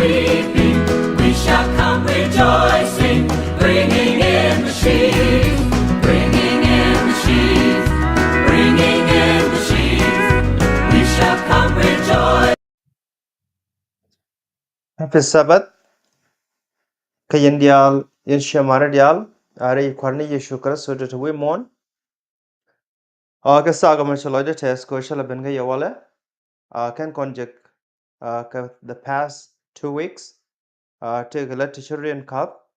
weeping, we shall come rejoicing, bringing in the sheaves, bringing in the sheaves, bringing in the sheaves. We shall come rejoicing. Happy Sabbath. Kayan dial in shamara dial. Are kwarni Yecu Kristo to we mon. Ka saga machaloida test ko shala benga yawale. Can conject the past 2 weeks. Take a letter to and cup.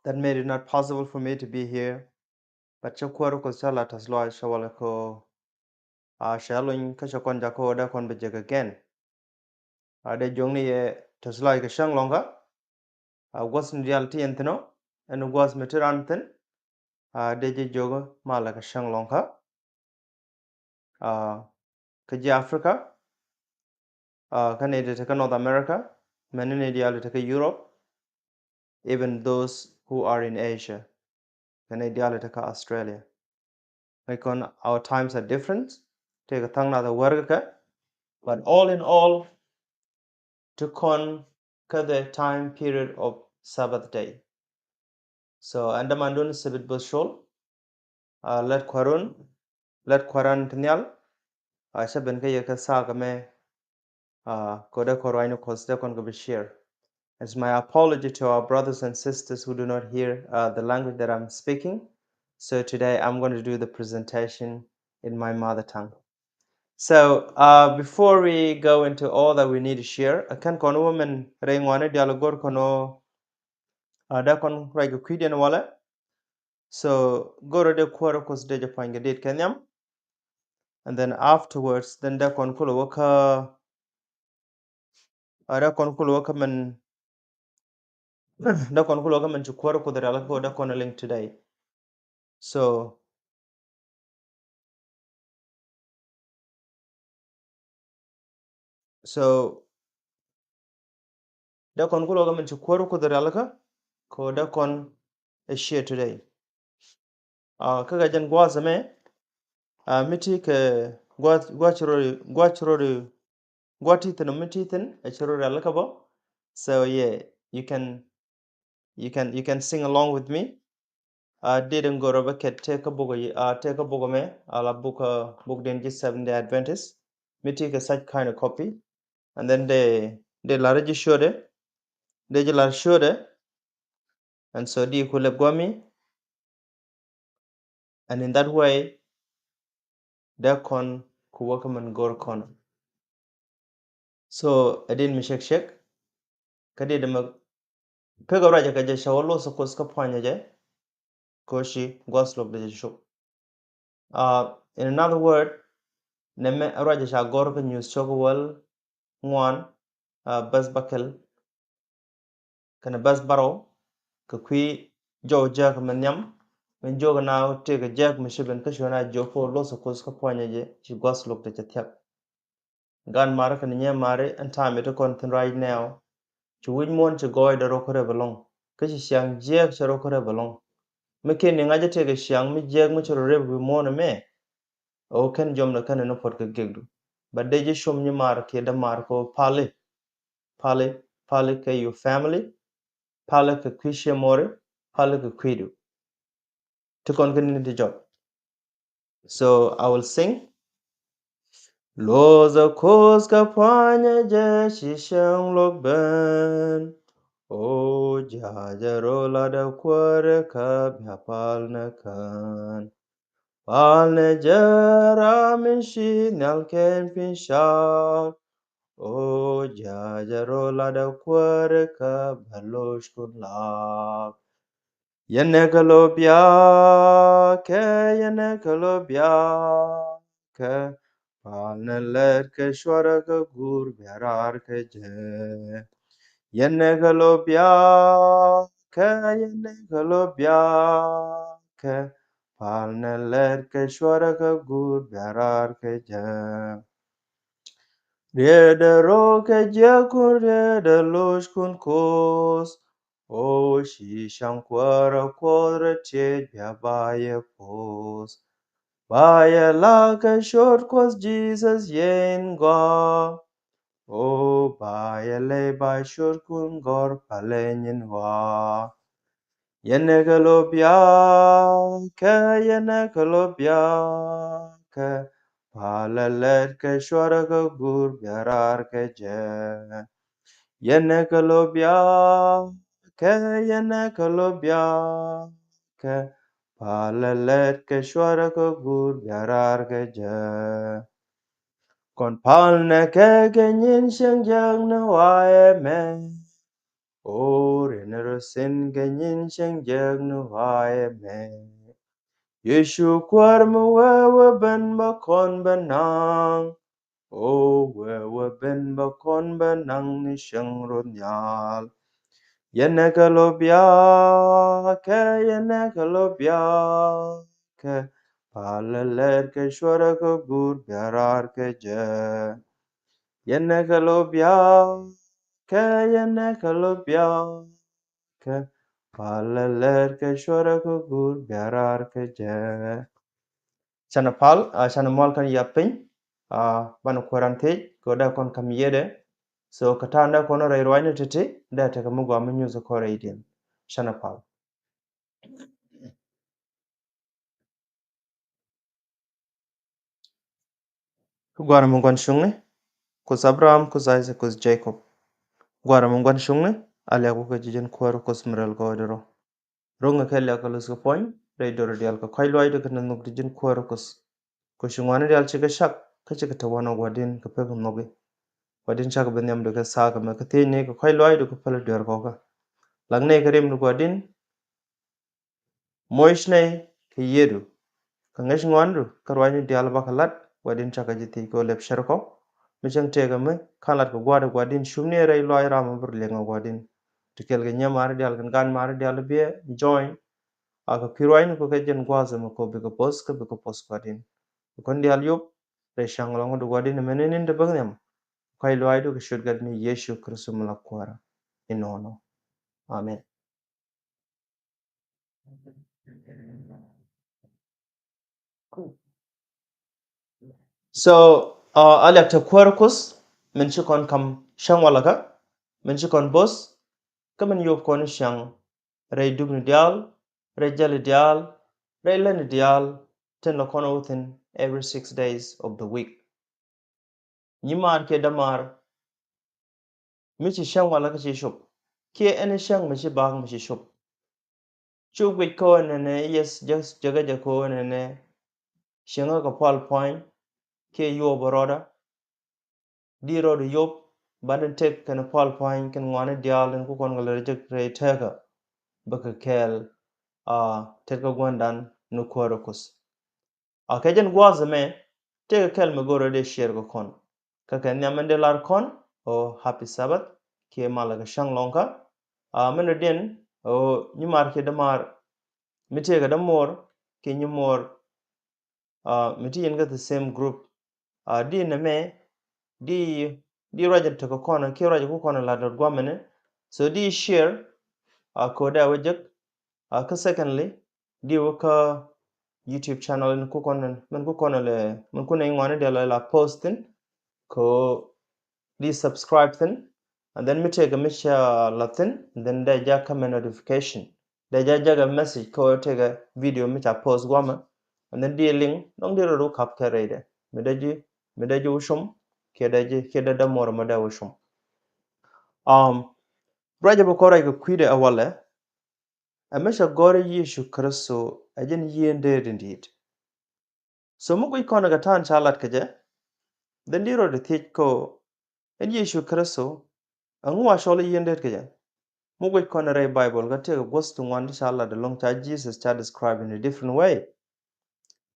That made it not possible for me to be here. But chakwaro ko shala taslo shawala ko shalun kashakonja ko da kon bejeg again. De jongni ye taslo ka shang longa. Wasn't reality entino and was materianten. Deje jogo malaka shang longa. Kaji Africa, Canada take North America, many take Europe, even those who are in Asia, Canada take Australia. Like on our times are different, take a tongue the work, but all in all, to con the time period of Sabbath day. So Andamandun Sabbath Bushol, let Quaran Tanyal, I shall benka yaka sagame, Koda Koraino Costa Congo It's my apology to our brothers and sisters who do not hear the language that I'm speaking. So today I'm going to do the presentation in my mother tongue. So before we go into all that we need to share, I can kono woman rengwane dialogor kono da kon raigo kwidian wala. So go to the quarter cause de Japan date kenyam. And then afterwards, then da kon kulo waka man da kon kulo waka man to quarter ko da kon link today. So da kon kulo gamen ci kwaro ko da alaka ko da kon a share today kaga jan gwa zame miti ke gwati tan miti tan a chiro alaka bo. So yeah, you can sing along with me. Didn't go over ket take a bogo me ala book den just 7-day Adventist miti ke such kind of copy, and then they large shode they large shode. And so di kule gwami, and in that way da kon ku wakaman gor kon. So adin mi shek kadi de mag pega raja ka je shawalo so kos ka panya je koshi goslop de sho. In another word, neme raja sha gor ka news chogwal ngwan bas bakel kana bas baro ka kwi jo jak manyam men joga na te ga jak mi shiben ka shona jo fo lo so kos ka panya je chi goslop de chatyak gan mara kan nya mare and time it kon right now to win mon to go da rokore belong kashi siang jek cha rokore belong me ken nga je te ga siang mi jek mu chro re bi mon me o ken jom na kan no pot ka gegdu but de je shom ni mar ke da mar ko pale ke your family pale ka kwishe more pale ka kwidu to kon kan ni job. So I will sing Loza koska panya je shishang lok ben O jajarola da kware ka bhapal na kan Pal ne jara min shi nal ken pin shak O jajarola da kware ka bhalosh kun lak Yene kalobya ke Pal ne let ke shwara ka gur bharar ke je Yene kalobya ke Pal ne let ke shwara ka gur bharar ke je Rede ro ke je kun rede losh kun kos O shi shang kwara kwara che bya baye pos Baye la ke short kos Jesus yen gwa O by yele ba shur kun gor palenyin wa. Yene galobya ke yene galobya ke palalet ke shwara ka gur byarar ke je. Yene galobya ke yene galobya ke palalet ke shwara ka gur byarar ke je. Kon palne ke genyin sheng jang na wae me. Or sin genyin sheng jang na wae me. Yecu kwar ma wewe ben ba kon benang. O wewe ben ba kon benang ni sheng rod nyal. Yene galobya ke yene galobya ke palalet ke shwara ka gur byarar ke je. Yene galobya ke yene galobya ke palalet ke shwara ka gur byarar ke je. Chana pal chana mol kan yapin bana korante ko da kon kam yede so katanda kono rai roine tete da ta kamu go amunyu zo kore idin chana pal gwara mun gon shungne ko Abraham ko Isaac ko Jacob gwara mun gon shungne ale ko jijen koro ko smral go dero ronga kelle ko los ko pon rai doro dial ko koy loyde ko nan nok jijen koro ko shungwana dial chiga shak ka chiga tawana wadin ko pegum nobe wadin chaka benyam de ka saga ma ka tene ko koy loyde ko pala der ko ka langne ka rem no wadin moishne ke yedu ka ngesh ngwandu karwani dial bakalat wadin chaka jiti ko lep sherko michang tega me kalat ko gwada gwadin shumne rai loy rama bur lenga gwadin tikel ga nyamar dial gan mar dial be join aka kirwain ko kejen gwaza ma ko be ko pos gwadin kon dial yop re shanglong do gwadin menenin de bagnem kai loy do should get ni Yesu Kristo malakwara inono amen. So alak ta kwarkus min ci kon kam shang walaga min ci kon bos kaman yob kon shang ray dugni dial ray jali dial ray len dial ten la kono within every 6 days of the week nyimar ke damar mi ci shang walaga ci shop ke ene shang mi ci bag mi ci shop chugwit ko ne yes just jaga ko ne shanga ko pal point ke yo boroda diro de yob baden tek kan pal point kan ngwane dial en ko kon ngale reject re teka baka kel teka gwandan no korokus kejen gwaza me teka kel me goro de share go kon ka kan nyamende lar kon o happy sabbath ke malaga shanglonka meno den o nyimar ke damar mitega damor ke nyimor miti yenga the same group di na me di raja to kono ke raja ko kono la dot gwamene so di share ko da wajak ka secondly di ka YouTube channel ko kono men ko kono le men ko ne ngwane de la posting ko di subscribe then and then me take a misha latin then da ja come notification da ja jaga message ko take a video me ta post gwama and then di link dong di ro kap karede me daji ushum ke da mor ma da ushum raja bo korai ko kwide awale amesha gore Yesu Kristo ajen yende dindit so mugo ikono ga tan chalat kaje then di ro de thich ko en Yesu Kristo angwa shole yende kaje mugo ikono rai bible ga te gostu ngwan chalat de long cha Jesus cha describe in a different way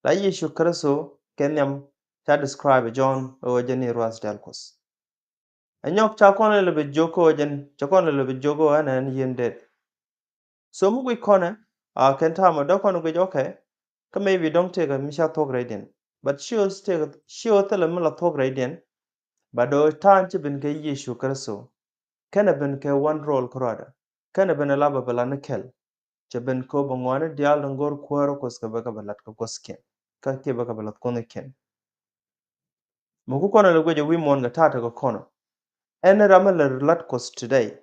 la Yesu Kristo kenyam cha describe John o jeni ras dalkos anyok cha kono le be joko jen cha kono le be jogo anan yende so mugo ikono kenta ma do kono go okay ka maybe don't take a misha talk radian but sure tell me la talk radian but do tan ci bin ke Yesu Kristo kana bin ke one role krada kana bin la ba bala kel ci bin ko ba ngwana dial ngor kwaro ko ska ba ka balat ko sken ka ke ba ka balat ko ken mugo kono le go je wi mon ga tata ko kono Any ramal lat kos today.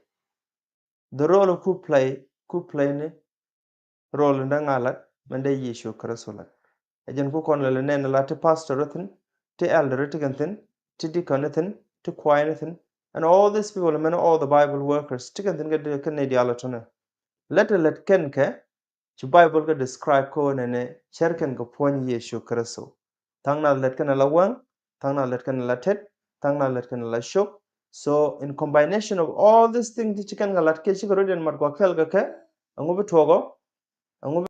The role who play ni role ndangalat mende Yecu Kristo. Ajen ku kon le nen la te pastor thin, te elder thin, te deacon thin, te choir thin, and all these people, men all the Bible workers, tikan thin get ken dialatona. Let ken ke to Bible ke describe ko ne cherken ko pon Yecu Kristo. Tangna let ken la wang, tangna let ken la tet, tangna let ken la shok. So in combination of all these things, the chicken galat ke chikorodian mat ko kel ke angu bitogo angu.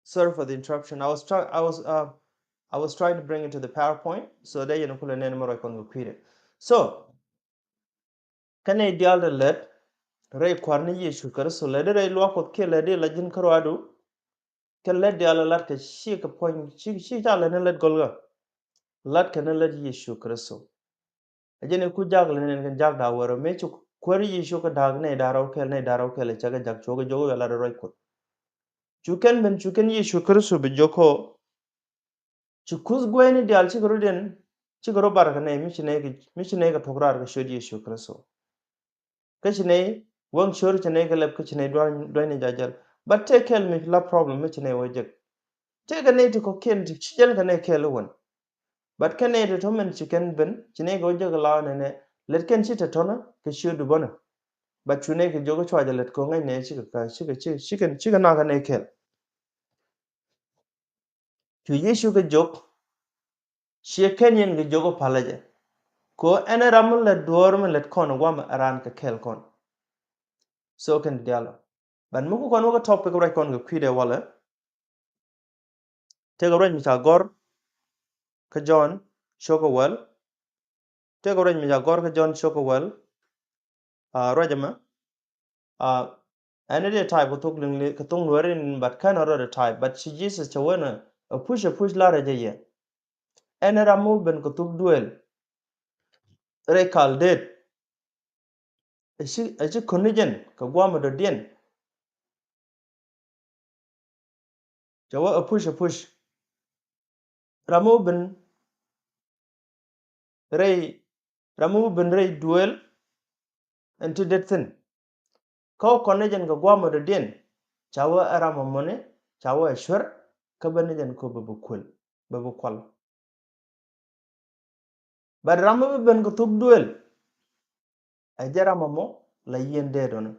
Sorry for the interruption. I was trying to bring it to the PowerPoint, so there you know put an animal I can repeat it. So can I deal the let ray kwarni Yecu Kristo le ray lwa kot ke le de la jin karwadu can let the other let ke shi ka point shi ta le let golga let can let Yecu Kristo. Ajene ku jag le nen jag da woro me chu kwari Yecu ka dag ne daraw ke le chaga jag choga jogo la ray kot. Chuken Yecu Kristo be joko Chukus gweni dial chigaro bargane michine ga tograr ga shodi Yecu Kristo. Kachine wang shori chine ga lep kachine dwani jajal. But take care me la problem michine wajek. Take a native ko ken chijal ga ne kele won. But can ne to men chicken ben chine ga wajek la ne let ken chita tona ke shodu bona. But chune ga jogo chwaja let ko ngai ne chiga na ga ne kel. Chu Yecu ga jok shi kenyen ga jogo palaje. Ko ene ramul le dorm let kon wam aran ka kel kon so can dialo ban muko kon ko topic right kon ga kwide wala te go mi gor ka John shoko well te go mi gor ka John shoko well rajama ene de type ko tok ling ka tong lorin but kan ro de type but she Jesus to wena a push la reje ye ene ramul ben ko tok duel re kal det e konigen ka gwama do dien jawa a push ramu ben rey duel into that thing ko konejen ga gwamo do den chawa arama mone chawa ashwar ka banejen ko babu kwal bad ramu ben ko tuk duel a jarama mo la yende don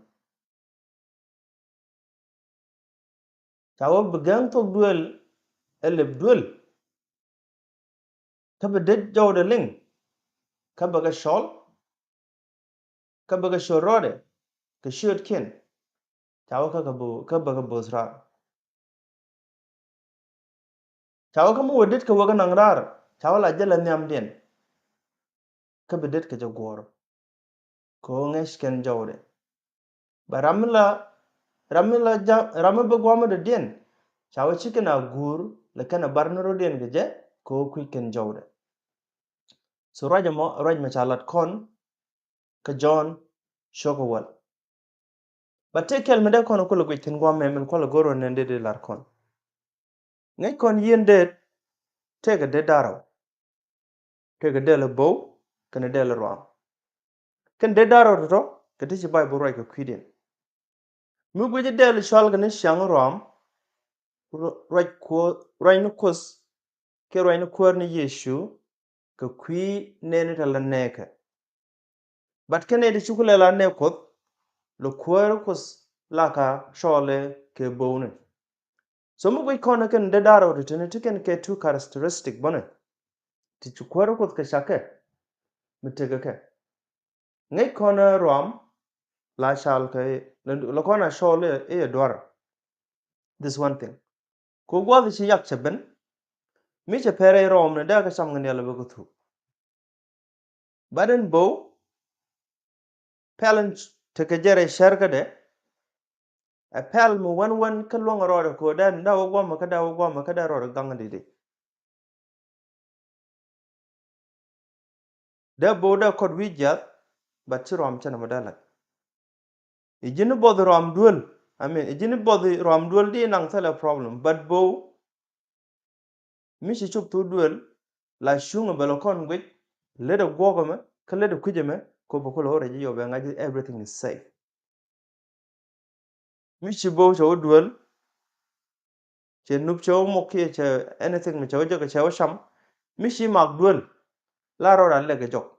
chawa begang tuk duel eleb duel ka bedet jawda ling ka baga shol ka baga shorode ka shot ken chawa ka baga bosra chawa ka mu wedet ka waga nangrar chawa la jala nyam den ka bedet ka jagoro ko ngesh ken jawde ramila gwama da den chawa chicken a gur la kana barnaro den gaje ko quicken jawde so raj ma chalat kon ka John shokowal but take kel mede kon ko lo gwitin gwama men ko lo goro nende de lar kon ngai kon yende tega de daro tega de le bow kana de le ro kan de daro to ka ti bible right ka kwiden mu gwe de le shal ga ne shang rom right no kos ke right no kwar ni Yecu ka kwi nene tala neka but kene de chukule la ne kot lo kwar kos laka shole ke bone. So mu gwi kona ken de daro de tene tiken ke two characteristic bone. Ti chukwaro kot ke shake mitega ke. Ngai kona rom la shal ke la kona shole e dwar. This one thing. Ko gwa de yak cheben mi che pere rom ne da ka sam ngene la bu thu. Baden bo pelen teke jere sherga de a pel mu wan ka long ro ko dan da wo ma ka da wo ma ka da ro gang de. Da bo da kod wijat but ci rom chana madala. Ijini bod rom duel. I mean ijini bod rom duel di nang thala problem but bo mishi chuk tu duel la shunga balokon gwit leda gwogome ka leda kujeme ko bokolo hore ji yobe ngaji everything is safe. Mishi bo cho duel che nup cho moki che anything me cho joga che sham mishi mak duel la ro ran lega jok.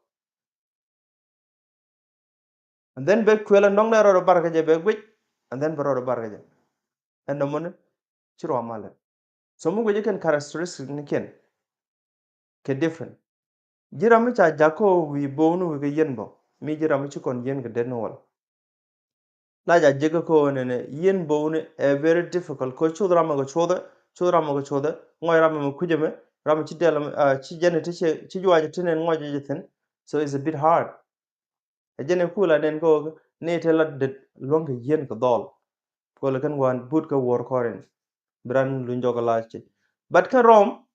And then be kwela nong la ro barga je be gwit and then bro barga je. And no mon ci rom mala. So mu gwe ken characteristic ni ken ke different. Jirami cha jako wi bonu wi yen bo mi jirami ci kon yen ga den wal la ja jega ko ne yen bonu a very difficult ko chodra ma go choda ngoy ram ma kujeme ram ci del ci jene ci juwaje tenen ngoje jeten so it's a bit hard a jene kula den ko ne te la de longa yen ko dol ko le kan wan but ko wor koren bran lu njoga la ci bat ka rom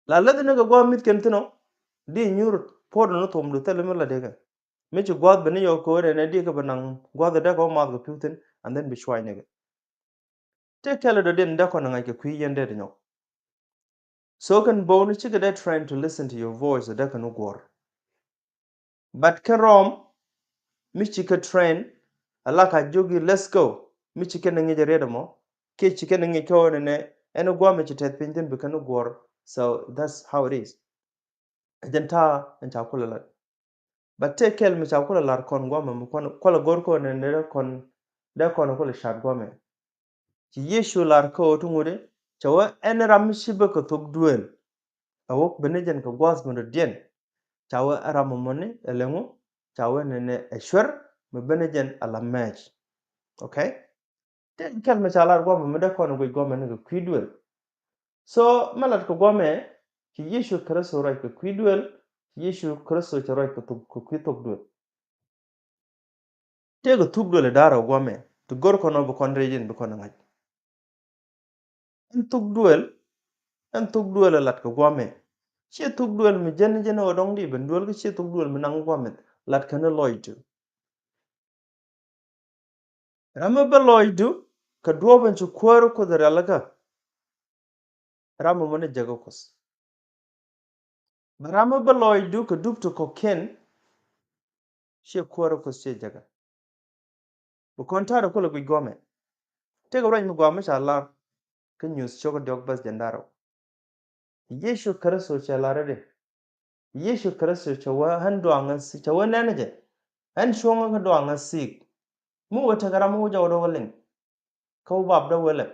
la ladina go go mit ken tino di nyur podo no tom do tele mala dega mechi god bani yo ko ne di ka banang god da ko ma go putin and then be shwai nega te kele do den da ko nanga ke kwi yende de no so kan bonu chi ga trying to listen to your voice da kan gor but ka rom michi ka train alaka jogi let's go michi ken ngi jere mo ke chi ken ngi ko ne eno gwa michi tet pinten be kan gor so that's how it is jenta en cha kula but take kel mi cha kula lar kon gwa mu kon kola gor ko ne kon da kon ko le shat gwa me ci Yecu lar ko tungure chawa en ram shibe ko tok duel awok benejen ko gwas mo dien chawa ram mone elengu chawa ne eshwer me benejen ala match okay te kel mi cha lar gwa me da kon go gwa me ne ko duel so malat ko gwa me ci Yecu kreso rai ko duel Yecu kreso cha rai ko tok duel te go tuk duel dara gwa me to gor ko no bo kon rejen bo kon ngaj en tuk duel lat ko gwa me che tuk duel mi jen odong di ben duel che tuk duel mi nang gwa me lat kana loidu rama ba loidu ka duoben chu kwaro ko dara laga rama mone jago kos rama ba loidu ka dupto ko ken che kwaro kos che jaga bu kontaro ko lo gwa me te go ran mi gwa me shala ka news choko dog bas jandaro Yecu kreso cha larade Yecu kreso cha wa hando angasi cha wa nanaje an shonga ka do angasi mu wata gara mu jawo walin ko bab da wala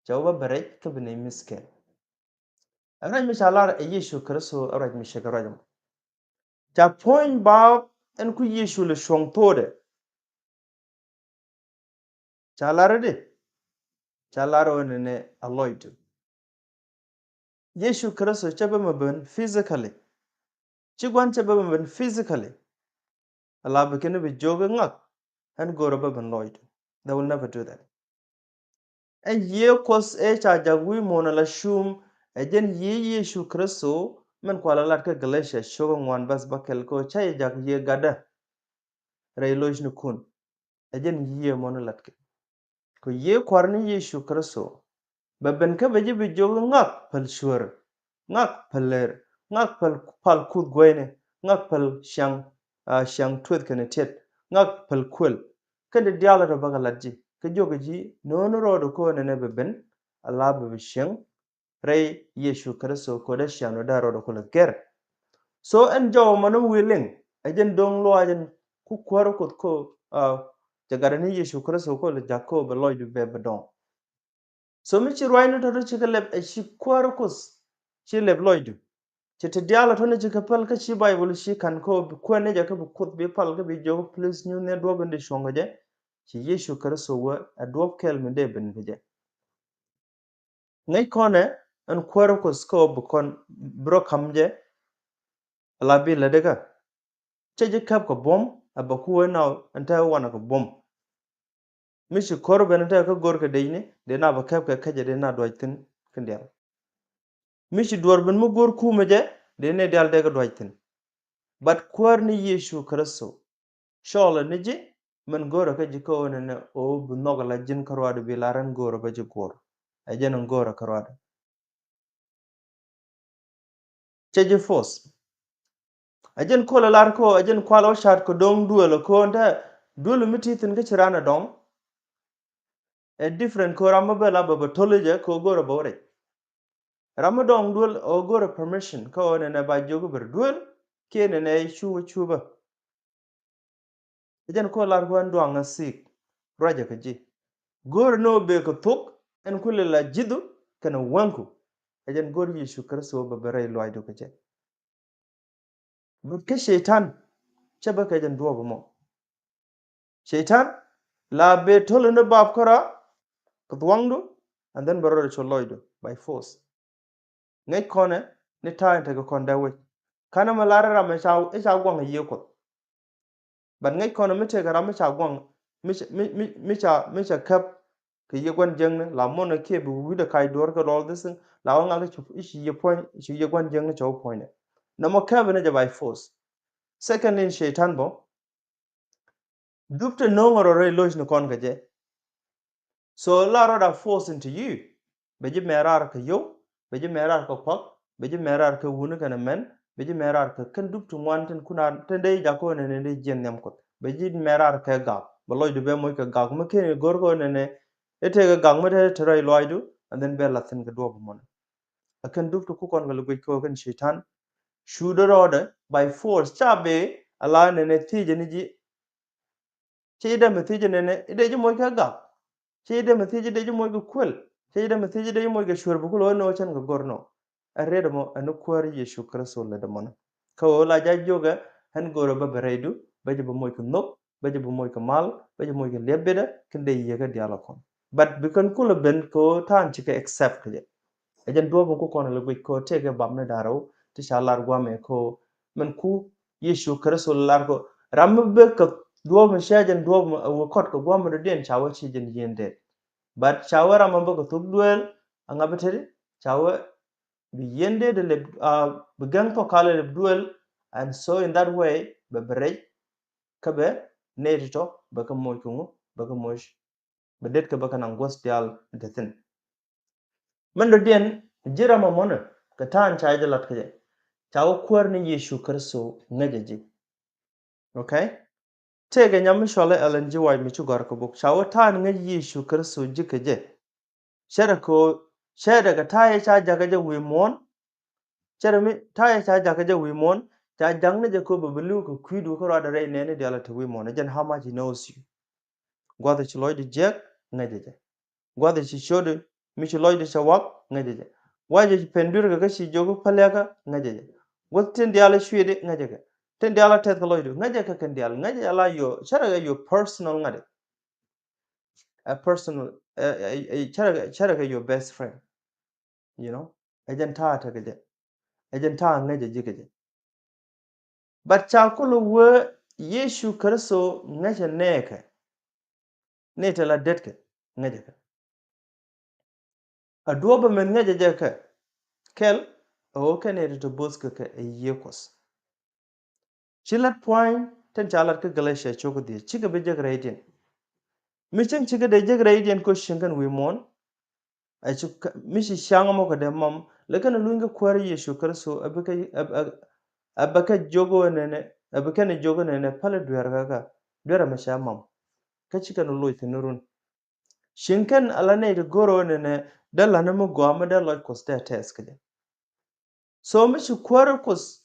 jawa bare ka bine misken ana mi shalar e Yecu kreso araj mi shagarajam ta point bab en ku Yecu le shong tode chalarade chalaro ne aloidu Yecu kreso chabe maben physically chigwan chabe maben physically ala bekene be joga ngak and goroba ben loidu they will never do that and ye kos e cha jagui mona la shum ejen ye Yecu kreso men kwala lat ka Galatia shoga ngwan bas bakel ko chay jag ye gada railoj ni kun ejen ye mona lat ko ye kwarni Yecu kreso baben ka beje be jogo ngak pal shur ngak paler ngak pal kud goyne ngak pal shang twet kene tet ngak pal kul kende diala ro baga ladji ka jogo ji nono rodo ko ne beben ala be shang ray Yecu kreso ko da shano da rodo ko ger so en jaw manum willing ejen dong lo ajen ku kwaro ko jagara ni Yesu Kristo ko le jakko be loy du be bedon so mi ci roy no to ci leb e ci kwarkus ci leb loy du ci te diala to ne ci ka pal ka ci bible ci kan ko ne jaka bu kut be pal ka be jogo plus ñu ne do bande shongo je ci Yesu Kristo wa adob kel mi de ben je ngai kone an kwarkus ko bu kon bro kamje la bi la daga ce je kap ko bom abakuwa na anta wana ko bom mishi korbe na ta ka gorka deine de na ba kap ka kaje de na doitin kindial mishi dorbin mu gor kuma je de ne dal de ga doitin but kwar ni Yesu Kristo shola ni je man gora ka ji ko ne o bu nogala jin karwado bi laran gora ba ji gor ajenan gora karwado ceje fos ajen ko la lar ko ajen kwalo shat ko dong duolo ko nda duolo mititin ka cirana dong a different ko ramabela ba tolije ko gora bore Ramadan duel o gora permission ko ne ba jogo ber duel kene ne chuba ejen ko lar ko ando anga sik raja kaji gor no be ko tok en kule la jidu kana wanku ejen gor Yesu Kristo ba bare loido kaje but ke shaitan chaba ka ejen duwa mo shaitan la be tolo no bab kora ko wangdo and then barore cho loido by force ngai kone ni ta ta ko konda we kana malara rama cha e cha gwang ye ko but ngai kono mite ga rama cha gwang mi cha kap ke ye gwan jeng la mo na ke bu wi da kai dor ka all this la wa nga chu ishi ye point ishi ye gwan jeng cha point na mo ka bene ja by force second in shaitan bo dupte no ngoro re loj no kon ga je so la ro da force into you be ji merar ka yo be ji merar ka pak be ji merar ka wunu kana men be ji merar ka kan duptu wanten kuna tende ja ko ne ne jen nyam ko be ji merar ka ga bo loy du be moy ka ga mo ke gor ko ne ete ga ga mo te trai loy du and then be latin ga do mo akan duptu ku kon ga lu ko kan shaitan shudo rode by force cha be ala ne tije ni ji chida me tije ne ide ji moy ka ga chida me tije de ji moy ga kwel chida me tije de ji moy ga shur bu ko no chan ga gorno arredo mo anu kwari Yesu Kristo le de mon ko la ja joga han goro ba beredu ba ji ba moy ko nok ba ji ba moy ko mal ba ji moy ko lebeda kende yega diala kon but bikan kula ben ko tan chika accept je ejen do ko kono le ko tege bamne daro ti shalar gwame ko men ku Yesu Kristo lar ko rambe ka do mo shajen do mo kot ko gwame do den chawa chi jen yende but chawa rambe ko tugduel anga beteri chawa bi yende de le began to kale le duel and so in that way be break kabe nerito be ka moy ko be ka moy be det ka be ka nangos dial detin man do den jira ma mona ka tan chai de lat kaje chawo kwar ni Yesu Kristo ngajeji okay tege nyam shole alanji wai mi chugar ko buk chawo tan ngaji Yesu Kristo jikaje shara ko shara ga taye cha jaga je wi mon shara mi taye cha jaga je wi mon cha jangne je ko bulu ko kwidu ko rada re ne de ala to wi mon jen how much he knows you gwada chloy de jek ngajeje gwada chi shode mi chloy de chawak ngajeje waje pendur ga shi jogo palega ngajeje wotin de ala shwede ngajeje ten de ala tet loydo ngaje ka kan de ala ngaje ala yo shara ga yo personal ngade a personal shara ga your best friend you know ejen ta ta gaje ejen ta ngaje jigaje but cha kulu we Yesu Kristo ngaje neke ne ta la detke ngaje ka adoba men ngaje je ka kel o kane to boska ka yekos chilat point ten chalat ka galatia choko di chiga be jag raidien michen chiga de jag raidien ko shingan wi mon a chuk mishi shanga mo ka de mam lekan luinga kwari Yesu Kristo abaka jogo nene abaka ne jogo nene pala duara masha mam ka chiga no loy tinurun shinkan alane de goro nene dalla na mo go amada loy kosta test kede so mishi kwari kos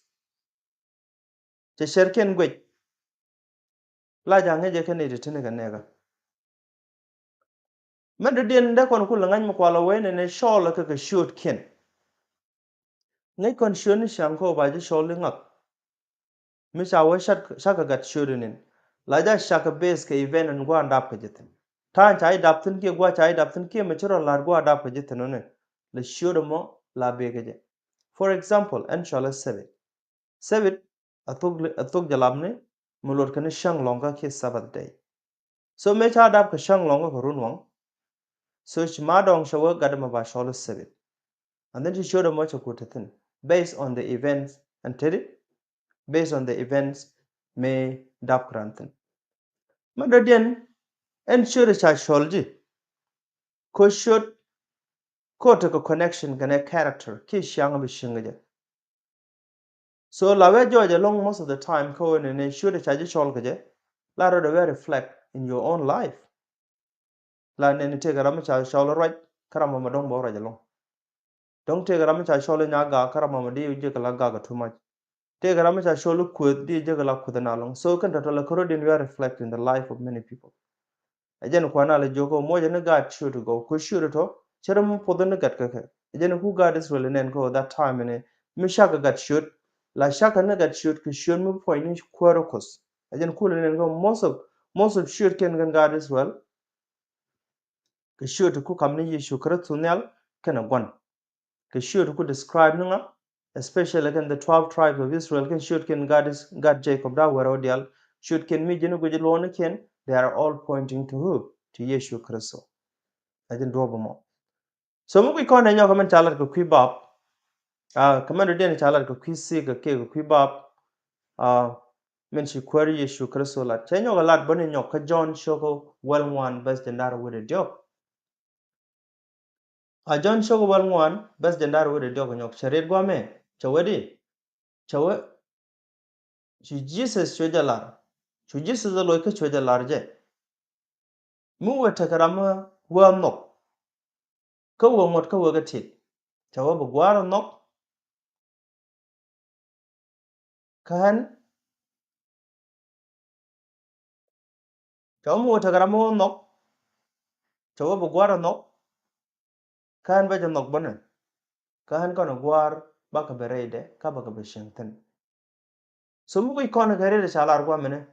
te sherken gwej la jange je kane de tene ga nega man de den da kon kula ngany mo kwala we ne shol ka shoot ken ngai kon shon shang ko ba ji shol ngak mi cha we shaka gat shootinin la ja shaka base ka event and go and up ka jitin ta chai dap tin ke gwa chai dap tin ke me chro lar go adap ka jitin ne le shoot mo la be ga je for example en shola seven atuk jalamne mulor kan shang longa ke sabat day so me cha dap ka shang longa ko runwang so ma dong shawa gadama ba shola 7 and then she showed a much of based on the events and tell it based on the events may dap granted madadian and sure cha sholji ko should ko to connection gonna character ki shang bi shingaje so lawe joje long most of the time ko ne sure cha ji shol gaje la ro de reflect in your own life la ne te garam cha shol right karama madong bo ra long don't te garam cha shol nya ga karama madi je kala ga too much te garama cha sholu kut di jagala kudanalong so kan tola korodin we are reflect in the life of many people ajen kwana le jogo moja ne God should go ko should to cheram podon gat ka ajen who God is really nen go that time ne mi shaka gat should la shaka ne gat should ku should mu point kwarokos ajen kula nen go most of should ken gan God is well ku should ku kamni yishu kratunel kana gwan ku should ku describe nunga especially again the 12 tribes of Israel can shoot can God Jacob da were odial shoot can me jinu gujil wona ken they are all pointing to who to Yeshu Kristo ajin dobo mo so mu ko na nyoka man chalar ko kwibab kamando den chalar ko kwisi ga ke ko kwibab men shi kwari Yeshu Kristo la chenyo ga lat bone nyoka John shoko one bas jandara wure dio John shoko one bas jandara wure dio nyok charet gwa me chawedi chawe chu Jesus chojalar chu Jesus lo ke chojalar je mu wata karama wa nok ka wo ngot ka wo ga tit chawa bu gwaro nok kan chawa mu wata karama wa nok chawa bu gwaro nok kan ba nok bane kan kono gwar ba ka berede ka ba ka beshenten so mu ko kono gare de chalar gwa mene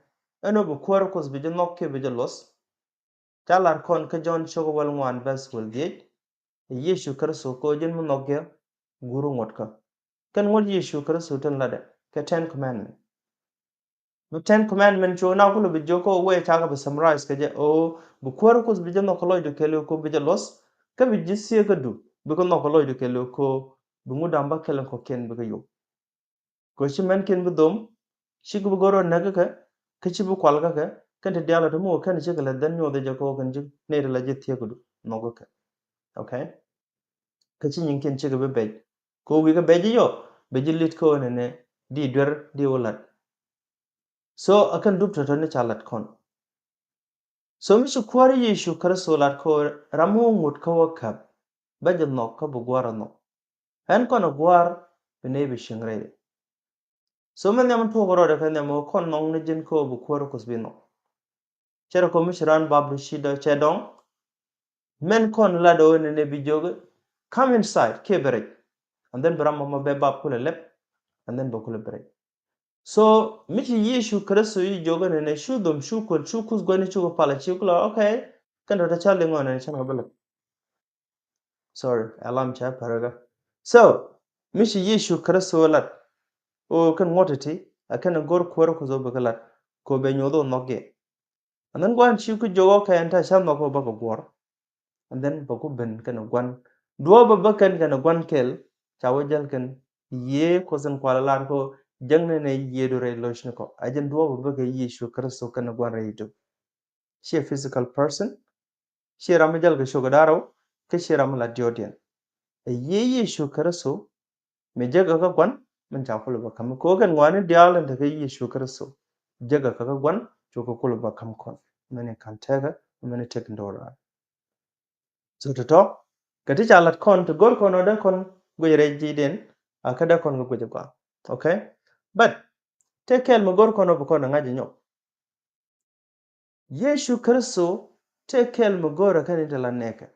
eno bu kwar kos bi nok ke bi los chalar kon ka John chogo wal ngwan bas wal die Yeshu Kristo ko jin mu nok ge guru ngot ka kan ngot Yeshu Kristo tan lade ka 10 commandment the 10 commandments cho na kulo bi joko we chaga bi summarize kaje o bu kwar ko bi jeno ko loy do kelo ko bi los ka bi jisse ka du bi ko no ko loy do kelo ko bi mu damba kelen ko ken bi yo ko shi men ken bi dom shi ko goro naga ka ci bu kwal ka kan te diala to mo kan ci kala dan nyo de joko kan ji ne la je tie ko du no go ka okay ka ci nyin ken ci ga be ko wi ga be ji yo be ji lit ko ne di der di wolat so akan dubta to ne chalat kon so mi su kwari Yeshu Kristo lat ko ramu ngut ko wakap baje no ka bu gwara no han kono gwar bene bi shingre so men yam to goro de kan mo kon no ne jin ko bu kwaro kus bino chero ko mi shiran babu shida chedong men kon la do ne bi joga come inside kebere and then brahma ma be bab kula lep and then bakula bere so miki Yeshu Kristo yi joga ne shu dum shu ko shu kus goni chu ko pala chi kula okay kan da chale ngona ne chana bala sorry alarm cha paraga so mishi Yeshu Kristo lat o kan ngotati akan gor kwar ko zo bagalat ko be nyodo noge and then gwan chi ku jogo kan ta sham no ko baga gor and then baku ben kan gwan do ba kan gwan kel chawajal kan ye ko san kwala lar ko jangne ne ye do re loshne ko ajen do ba ga Yeshu Kristo kan gwan re do she a physical person she ramajal ga shogadaro ke she ramala diodian ye Yeshu Kristo me jaga ka gwan man cha kulu ba kam ko gan wani dialan da kai Yeshu Kristo jaga ka gwan to ko kulu ba kam kon mane kan taga mane tek ndora so to kati chalat kon to gor kon oda kon gure jiden akada kon go guje kwa okay but take care mo gor kon obo kon ngaji nyo Yeshu Kristo te kel mugora kan intala neke.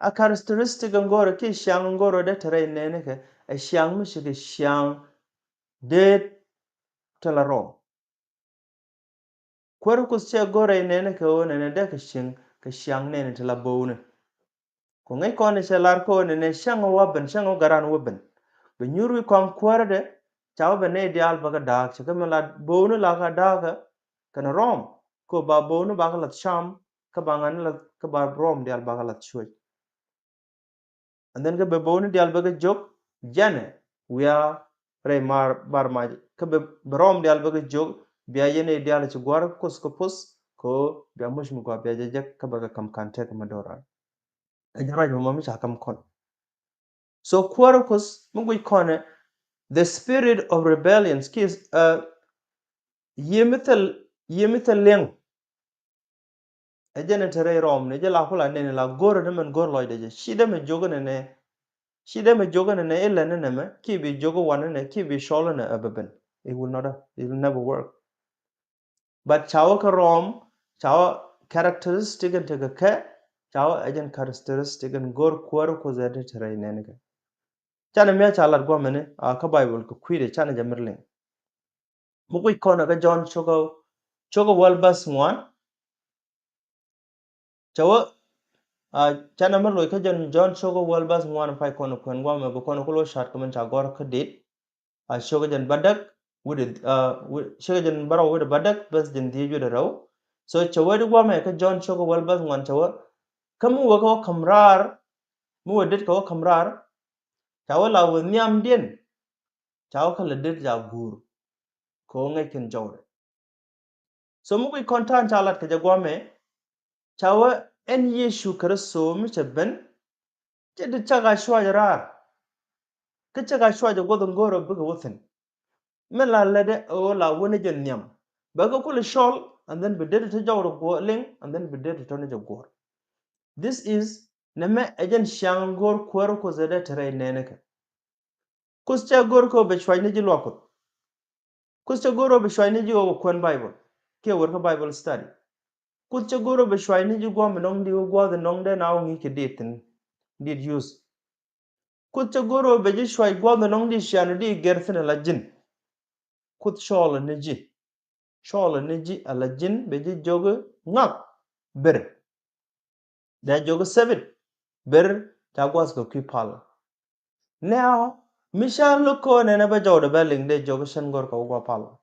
A characteristic ngoro ki shang ngoro de tere neneke a shang mi shige shang Dëët tala rom. Kwero kus che gore neneke o nene de ka shang nene tala bone. Ko ngai kone che lar ko nene shang waben shang garan waben. Be nyuru kom kwero de chaw be ne dial baga dag che kamala bone la ka daga kana rom ko ba bone ba la sham ka bangan la ka ba rom dial baga la chwe. And then ka be bone dial baga jok jane we are re mar bar ma ka be rom dial baga jok biya yene dial che gwar kus ko pus ko biya mush mu ko biya jek ka baga kam kan tek ma dora e jara jo mami cha kam kon. So kwaro kus mu gui kone the spirit of rebellion skis yemital leng ejene tere rom ne jela kula ne la goro de men gor loy de shide me jogo ne illa ne me ki bi jogo wan ne ki bi sholo ne ababen. It will never work. But chawa ka rom chawa characteristic and take ke chawa agent characteristic and gor kwaro ko zede tere ne ne chana me chala go mene ka bible ko kwire chana jamirling mu ko kona ga John chogo walbas ngwan chawa chana mer loy ka John chogo walbas ngwan pai kono kon gwa me kono ko shat ko men cha gor ka dit shoga jan badak with shoga jan baro with badak bas jan dijo da raw so chawa de gwa me ka John chogo walbas ngwan chawa kamu wa ko kamrar mu wadet ko kamrar chawa la wo nyam den chawa ka ledet ja gur ko ngai ken jawre. So mu ko kontan chalat ka jagwa me chawa en Yecu Kristo mi ben je de chaga shwa jarar ka chaga shwa jago ngoro buga wuthin men la lede o la woni jen nyam baga kul shol and then be did to jawro go ling and then be did to ne jagor. This is neme ejen shangor kwero ko zede tere neneke kuscha gor ko be shwa ne jilwakut kuscha goro be shwa ne jiwo kon bible ke wor ka bible study kuscha goro be shwa ne jiwo menong di go the nong de nawo ngi ke ditin did use kuscha goro be ji shwa go the nong di shanu di gerfina la jin kut shola ne ji ala jin be ji jogo ngak ber da jogo sebit ber ta gwas ko kipal now mishal ko ne na ba jawda beling de jogo shen gor ko go pal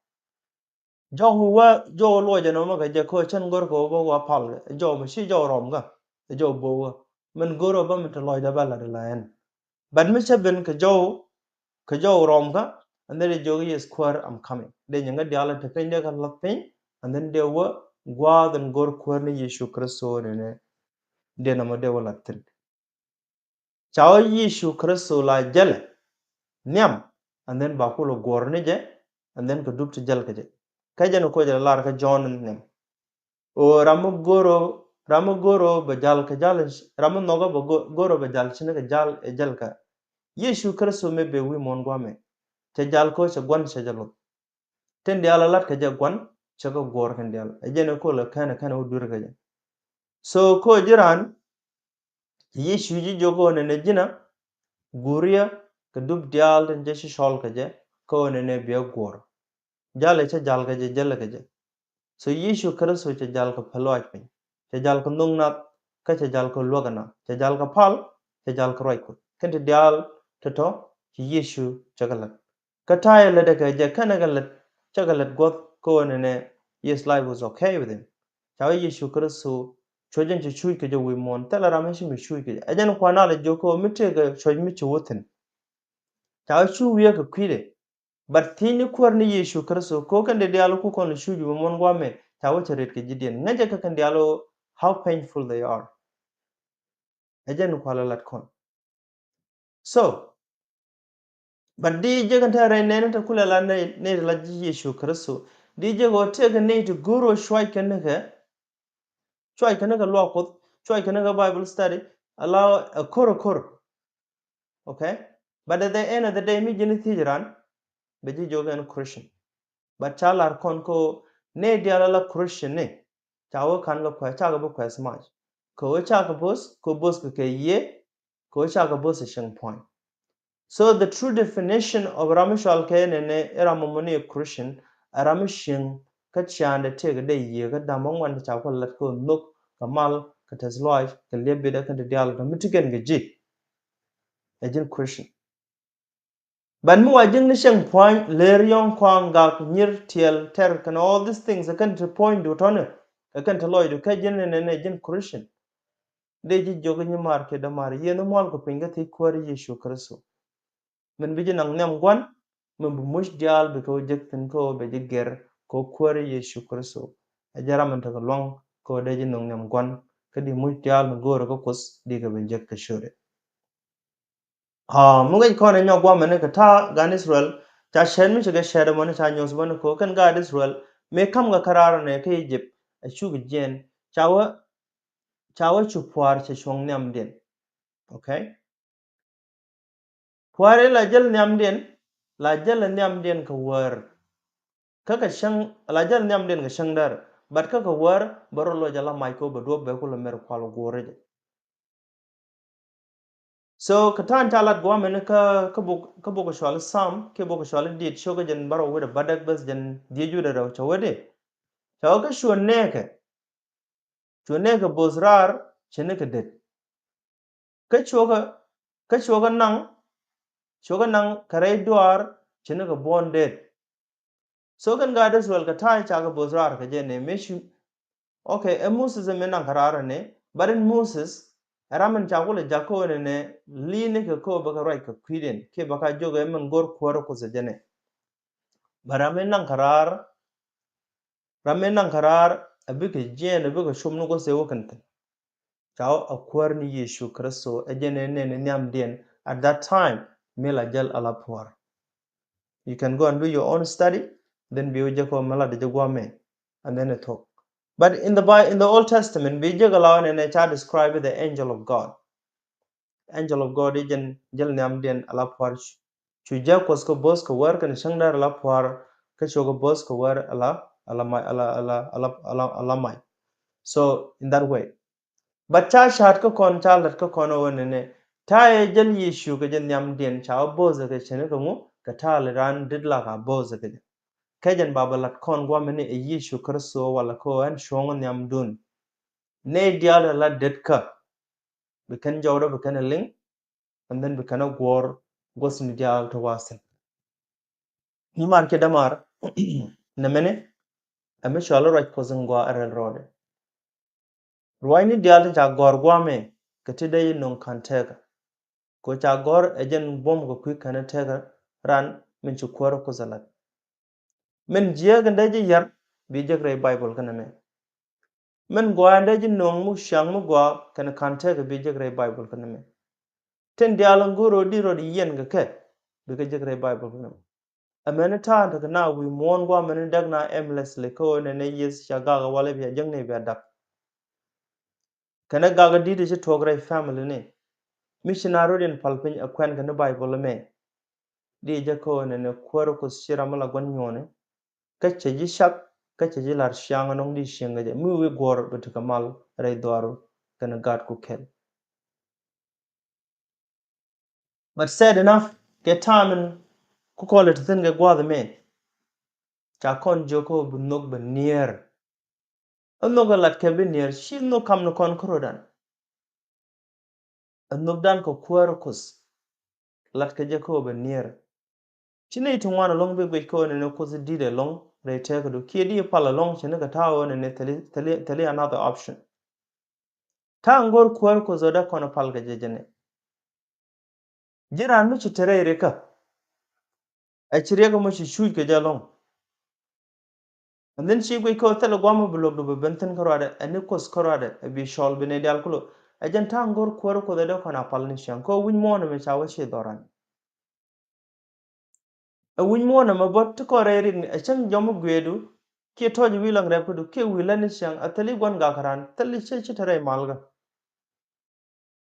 jo huwa jo lo je no ma ga je ko shen gor ko go pal jo mi shi jo rom ga jo bo men goro ba mi to lo da bala de la en but mi ben ka jo rom ga and then jogo yes kwar I'm coming de nyanga diala te pende ka lapin and then they were gwa then gor kwar ni Yecu Kristo ne de na mo de wala tin chaw Yecu Kristo la jale nyam and then ba ko lo gor ne je and then ko dup to jal ka je ka je no ko je lar ka John ne o ramu goro ba jal ka jal ramu nogo ba goro ba jal chine ka jal e jal ka Yecu Kristo me be wi mon gwa me te jal ko se gwan se jalo ten diala lat ka je gwan chago gor kan diala ejene ko la kana udur ka je so ko jiran Yecu ji jogo ne jina guria ka dub dial den je shol ka je ko ne be gor jale cha jal ka je jala ka je so Yecu Kristo cha jal ka phalwaj pe cha jal ka nungnat ka cha jal ka logana cha jal ka phal cha jal ka roikut kente dial to Yecu chagalat ka tayele de ka je kana galat chagalat got ko ne yes life was okay with him chaw Yecu Kristo chojen che chui ke je wi mon tala rameshi mi chui ke ajan kwana le joko mite ga choj mi chuoten chaw chu wiye ka kwire but tini kwar ni Yecu Kristo ko kan de dialo ku kon shuju mon gwa me chaw charet ke jidien ngaje ka kan dialo how painful they are ajan kwala lat kon so but di je kan ta rai ne ta kula la ne la Yecu Kristo di je go te ga ne to guru shwai kan ga shwai kan ga lo ko shwai kan ga bible study allow a kor okay but at the end of the day mi jini tijiran beji jogan Christian but chalar kon ko ne diala la Christian ne chawo kan ga kwa cha ga bu kwa smart ko cha ga boss ke ye ko cha ga boss sheng point. So the true definition of ramishal ke ne era momoni Christian ramishing ka chande te ga de ye ga da mong wan cha ko lat ko nok kamal ka tes life ka lebe da ka de dial ka mitigen ga ji ejin Christian. But mu ajing ni sheng point ler yong kwang ga nyir tiel ter kan all these things kan to point do tone kan to loy do ka jin ne jin Christian. De ji jogo ni mar ke da mar ye no mol ko pinga ti kwari Yesu Kristo. Men biji nang nem gwan men bu mush dial be ko jektin ko be jiger ko kwari Yesu Kristo. Ajara man ta long ko de ji nang nem gwan ka di mush dial me goro ko kus di ga be jek ka shure. Ha munga ko ne nyogwa men ka ta gan Israel ta shen mi shiga shere mon ta nyos bon ko kan ga Israel me kam ga karara ne ka Egypt a shuga jen chawa chupwar che shong nem den. Okay? Kware la jel nyam den la jel nyam den ka war kaka shang la jel nyam den ka shang dar but kaka war baro lo jala mai ko ba do be ko lo mer kwalo gore. So katan talat gwa men ka bo ko shwal sam ke bo ko shwal dit shoga jen baro wede badak bas jen dieju da raw chawede chaw ka shwonne ka bozrar chene ka det ka shoga nang kare duar chene ka bondet. So kan ga das wal ka tai cha ka bozrar ka jene meshu okay Moses men karara ne barin Moses ramen chakule jako ne line ke ko baka right ka kwiden ke baka joga men gor kwaro ko jene baramen nan karar abike jene abike shumnu ko se wokante chaw akwar ni Yesu Kristo ejene ne nyam den at that time mela jal alapwar. You can go and do your own study then be jako mela de jagwame and then it talk. But in the Old Testament, we jagalaw and a child describe the angel of God. Angel of God ijen jel nyamden alapwar chuja kosko bosko work and shangdar alapwar kashogo bosko war alamai. So in that way. But cha shat ko kon chalat ko kono wonene ta e jel Yesu ke jel nyamden cha bozo ke chene ko mu ka tal ran didla ka bozo ke kajan babalat kon gwa mene e Yesu Kristo wala ko an shongo nyamdun ne diala la detka we can jawda we can link and then we can war gos ni dial to wasen ni man ke damar na mene ame shalo right ko zangwa arel rode ruwai ni dial ta gor gwa me katide non kantega ko cha gor ejen bom ko kwi kana tega ran min chu kwaro ko zalat men jiya ganda ji yar bi jagre bible kana me men gwa ndaji non mu shang mu gwa kana kantega bi jagre bible kana me ten dial ngoro di ro di yen ga ke bi ga jagre bible kana me amene ta daga na wi mon gwa mene dag na aimlessly ko ne yes shaga wala bi jang ne bi dak kana gaga didi ci togray family ne missionary den palpin akwen kana bible me di je ko ne kwaro ko shira mala gon nyone kacce ji shak kacce ji lar shanga nong di shenga je mu wi gor betu kamal ray dwaro kana gad ku kel. But said enough get time ku call it thin ga gwa the me cha kon joko bu nok ba near annoga lat ke bi near shi no kam no kon krodan annog dan ko kwaro kus lat ke je ko ba near chine itu wana long be ko ne ko di de long re te ko do ki di pala long chine ka tawo ne tali another option ta ngor kwar ko zoda kono pal ga jejene jiran mu chitere re ka a chire ga mu shi shu ke jalong and then shi ko tele gwamu blog do benten karade ani kos karade bi shol bine dal kulo ajan ta ngor kwar ko zoda kono pal ni shan ko win mo ne me chawo she doran a win mo ne ma bot ko re rin a chan jomu gwedu ke toji wilang repudu ke wilani shan atali gwan ga karan tali che chitere malga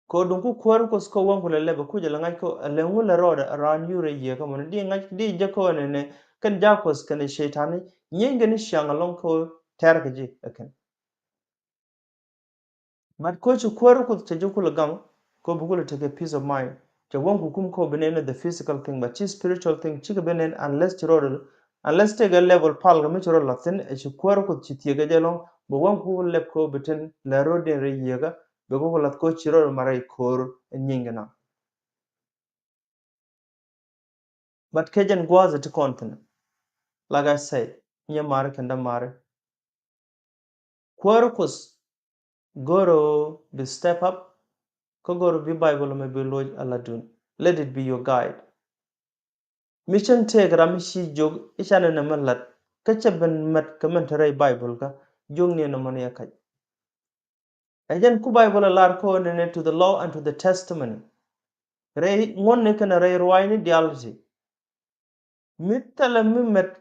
ko dun ku kwar ko sko wan ko lebe ku jala ngai ko le ngula roda aran yure ye ko mon di ngai di je ko ne kan ja ko kan shaytani nyenge ni shang long ko ter ke ji akan But ko chu kwar ku che ju kula gam ko bu kula take a peace of mind. Che won ku kum ko benen the physical thing but chi spiritual thing chi benen unless take a level pal ga mi choro latin e chu kwar ku chi tie ga jelong bo won ku lep ko beten la rode re yega be ko lat ko chiro marai kor nyingena. But kejen gwaza to continent. Like I said, nye mare kenda mare. Kwarkus goro be step up, ko goro be Bible me be loj aladun. Let it be your guide. Mission take ramishi jog ishana na malat kacha ben mat commentary Bible ka jong ni na mania kaj. Ajan ku Bible alar ko nene to the law and to the testimony. Ray ngon ne kana ray ruwaini diality. Mitala mi met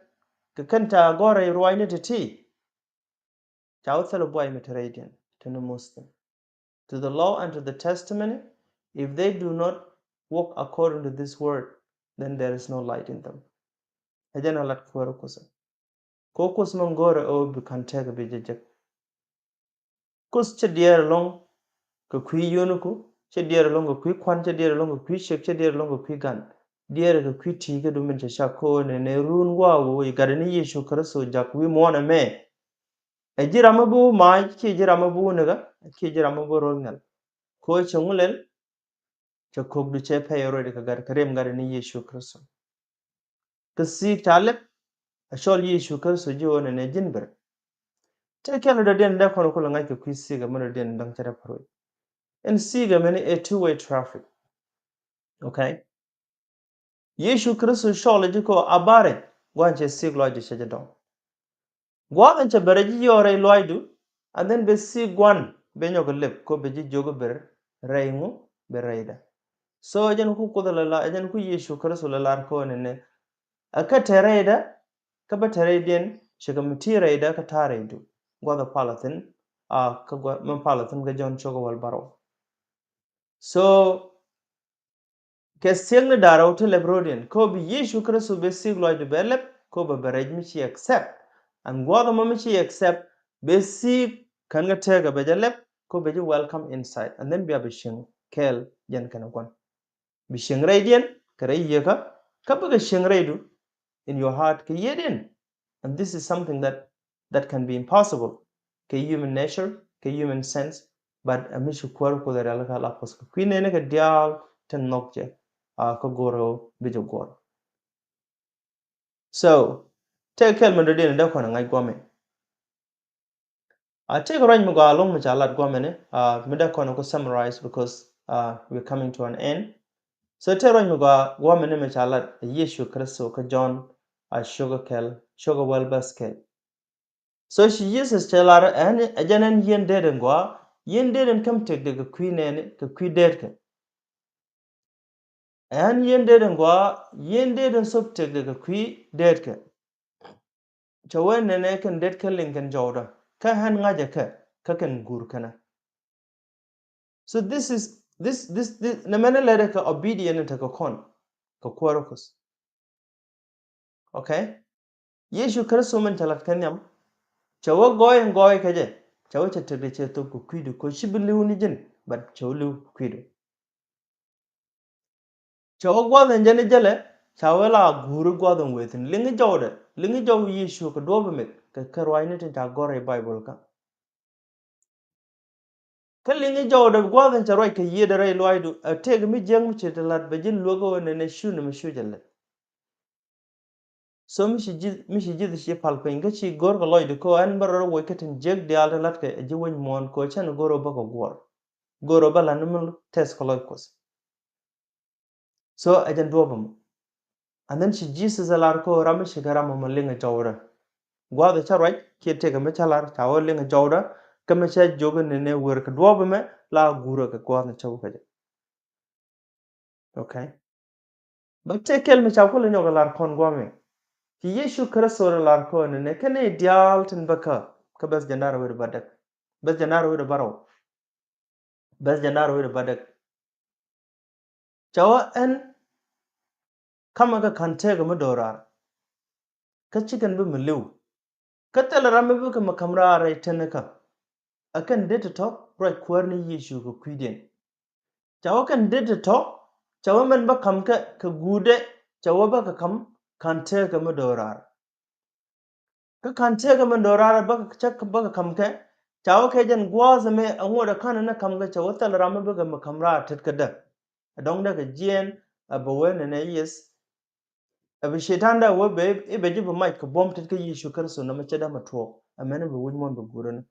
ka kanta go ray ruwaini titi. Chawthala boy meteradian to the Muslim. To the law and to the testimony, if they do not walk according to this word, then there is no light in them. Ajana lat kwaro kusa. Kokos mangora o bukantega bijajak. Kus che dier long ko kui yonuku, che dier long ko kui kwan, che dier long ko kui shek, che dier long ko kui gan. Dier ko kui tiga dumen che shako ne run wawo igarani Yecu Kristo jak wi mona me. Ejira mabu mai ki ejira mabu naga, ki ejira mabu rolngal. Ko chungulel cha kogdu che payoro de kagar karem gar ni Yecu Kristo. Kasi talep a shol Yecu Kristo jo ne jinber. Te kelo de den da kono kula ngai ku siga mun den dang tara paroi. En siga meni a two-way traffic. Okay? Yecu Kristo shol jiko abare gwanche siglo je shajadon. Gwan cha bereji yore loidu and then be sig gwan benyo ko lep ko beji jogo ber reingu bereida. So ajan ku kudala ajan ku Yecu Kristo lalar ko ne aka tereda ka ba teredian shiga mutireda ka taredu gwada palathin ka gwa man palathin ga jon chogo wal baro. So ke sing daro to lebrodian ko bi Yecu Kristo be siglo de belep ko ba berej mi chi accept and gwada mami chi accept be sig kan ga tega be jalep ko be welcome inside and then be abishing kel jen kana gwan bishing radian kare yeka ka ba shing raidu in your heart ke yedin. And this is something that can be impossible ke human nature ke human sense but amishu kwar ko da alaka la pos ko ne ka dial tan nokje ko goro bijo goro. So take kel mando den da ko na ngai gome take right mo ga long mo chalat gome ne me da ko na ko summarize because we're coming to an end. So te right mo ga gome ne me chalat Yecu Kristo ka John sugar well basket. So she uses telar and ajanan yen deden gwa yen deden come take the queen and the queen dead. And yen deden gwa yen deden sub take the queen dead. Chawen nene kan dead killing kan jawda ka han ngaja ka kan gur kana. So this is this na mena lere ka obedient ta ka kon ka kwarakus. Okay? Yecu Kristo man talat kanyam chawa goy kaje chawa chatte che to ku kwidu ko shibilu ni jin but chawlu kwidu. Chawa gwadan jani jale chawela guru gwadan wetin lingi jaw Yecu ko dobe met ka karwayne tin ta gore Bible ka lingi jawde gwadan charway ka yede ray loydu teg mi jeng mi chetalat be jin logo ne shunu mi shujale. So mi shi jid shi palko inga chi gor ko loydu ko an bararo woy katin jeg de alta lat ka ji won mon ko chan goro ba ko goro bala numul test ko loykos. So ajan dobam and then she Jesus alar ko ram shi garama malinga jawra gwada charway ke tega me chalar tawo linga jawda kama cha joga ne wer ka dobame la gura ka gwada chaw ka. Okay, but take kel me chaw ko le nyoga lar kon gwame ki Yecu Kristo lar ko ne kane dial tin baka ka bas jandara wer badak bas jandara wer baraw bas jandara wer badak chawa en kama ka kante ga madorar ka chicken bi miliw ka tel ramme bi ka makamra rai tanaka akan Dëët to right kwarni Yecu ko kwiden chawa kan Dëët to chawa man ba kam ka gude chawa ba ka kam kante ka madorar ka kante ka madorar ba ka chak ba ka kam ka chawa ke jan gwaza me angoda kana na kam ga chawa tal rama ba ga makamra tet ka da adong da ga jien abawen na yes abi shetan da wo be ibe jibu mic ka bom tet ka Yecu Kristo na machada matwo amene be wujmon be gurana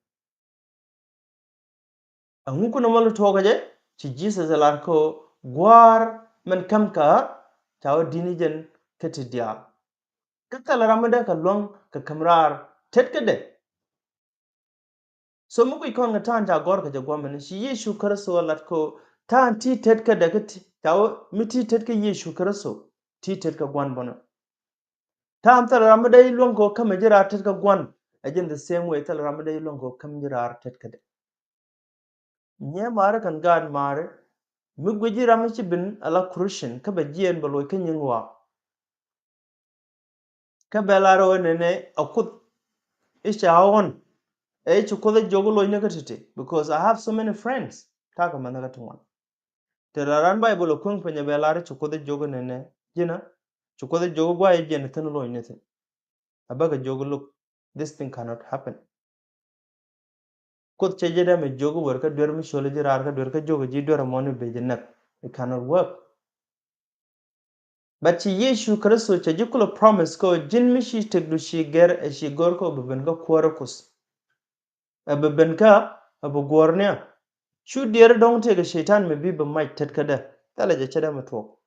angu no malu to ga je ci Jesus alar ko gwar man kam ka chawa dini jen ketidia ka kala ramada ka long ka kamrar tet ka de so muku ikon ga tan ja gor ka je gwamna shi Yecu Kristo lat ko tan ti tet ka de ka chawa miti tet ka Yecu Kristo ti tet ka gwan bono tam tal ramada long ko kama jira tet ka gwan again the same way tal ramada long ko kam jira tet ka de nye mare kan gad mare mugweji ramachi bin ala Christian ka bajien baloy ka nyingwa ka belaro nene akut isha awon e chukoda jogulo ina katete because I have so many friends taka managa tungwan teraran bible kung penya belare chukoda jogo nene jina chukoda jogo gwa jen tan lo ina te abaga jogo look this thing cannot happen kut chejeda me jogo worka dwer mi shole jirar ka dwer ka jogo ji dwer moni bejenak it cannot work. But Yecu Kristo cha jikulo promise ko jin mi shi tegdu shi ger e shi gor ko beben ka kwarakus. E beben ka abu gornia. Shu dier dong te ga shaitan me bi be mic tet kada. Tala ja chada matwo.